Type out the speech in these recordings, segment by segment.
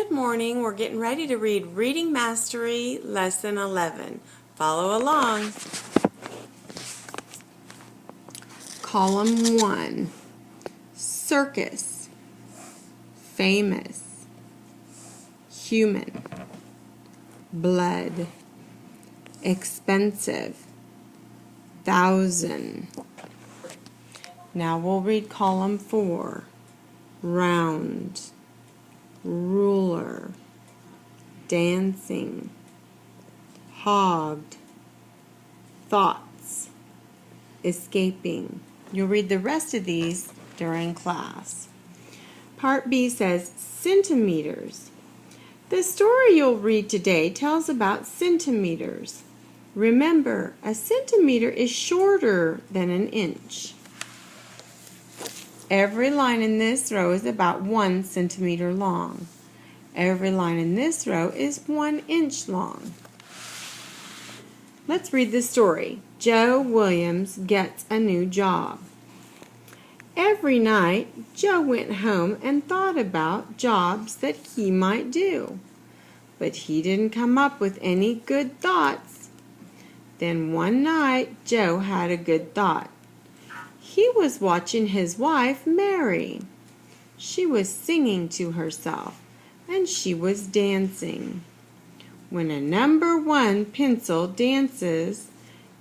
Good morning. We're getting ready to read Reading Mastery Lesson 11. Follow along. Column 1. Circus. Famous. Human. Blood. Expensive. Thousand. Now we'll read column 4. Round. Ruler, dancing, hogged, thoughts, escaping. You'll read the rest of these during class. Part B says centimeters. The story you'll read today tells about centimeters. Remember, a centimeter is shorter than an inch. Every line in this row is about 1 centimeter long. Every line in this row is 1 inch long. Let's read the story. Joe Williams gets a new job. Every night, Joe went home and thought about jobs that he might do. But he didn't come up with any good thoughts. Then one night, Joe had a good thought. He was watching his wife, Mary. She was singing to herself, and she was dancing. When a number 1 pencil dances,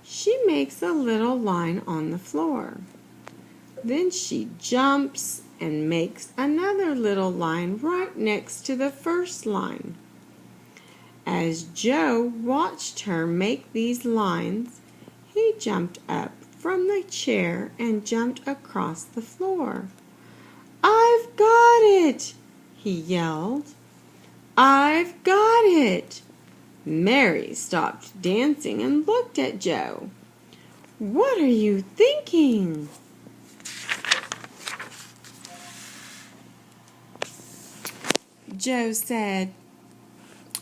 she makes a little line on the floor. Then she jumps and makes another little line right next to the first line. As Joe watched her make these lines, he jumped up from the chair and jumped across the floor. "I've got it!" he yelled. "I've got it!" Mary stopped dancing and looked at Joe. "What are you thinking?" Joe said,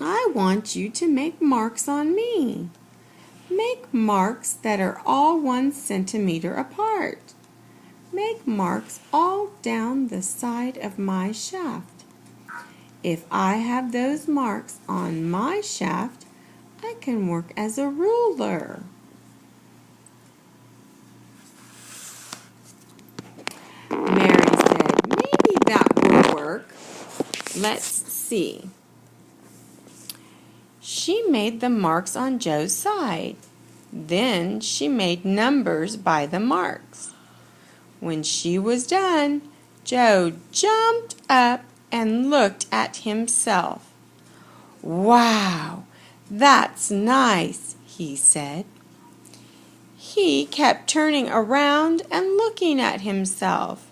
"I want you to make marks on me. Make marks that are all 1 centimeter apart. Make marks all down the side of my shaft. If I have those marks on my shaft, I can work as a ruler." Mary said, "Maybe that will work. Let's see." She made the marks on Joe's side. Then she made numbers by the marks. When she was done, Joe jumped up and looked at himself. "Wow, that's nice," he said. He kept turning around and looking at himself.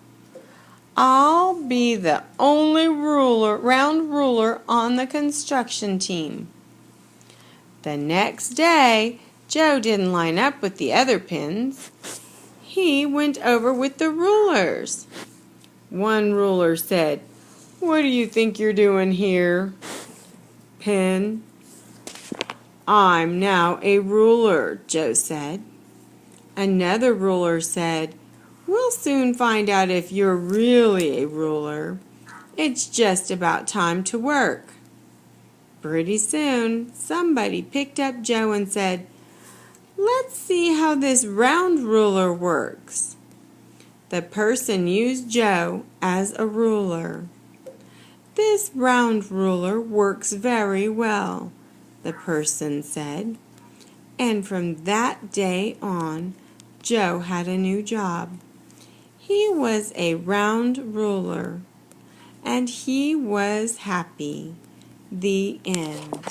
"I'll be the only round ruler on the construction team." The next day, Joe didn't line up with the other pins. He went over with the rulers. One ruler said, "What do you think you're doing here, Pin?" "I'm now a ruler," Joe said. Another ruler said, "We'll soon find out if you're really a ruler. It's just about time to work." Pretty soon, somebody picked up Joe and said, "Let's see how this round ruler works." The person used Joe as a ruler. "This round ruler works very well," the person said. And from that day on, Joe had a new job. He was a round ruler, and he was happy. The end.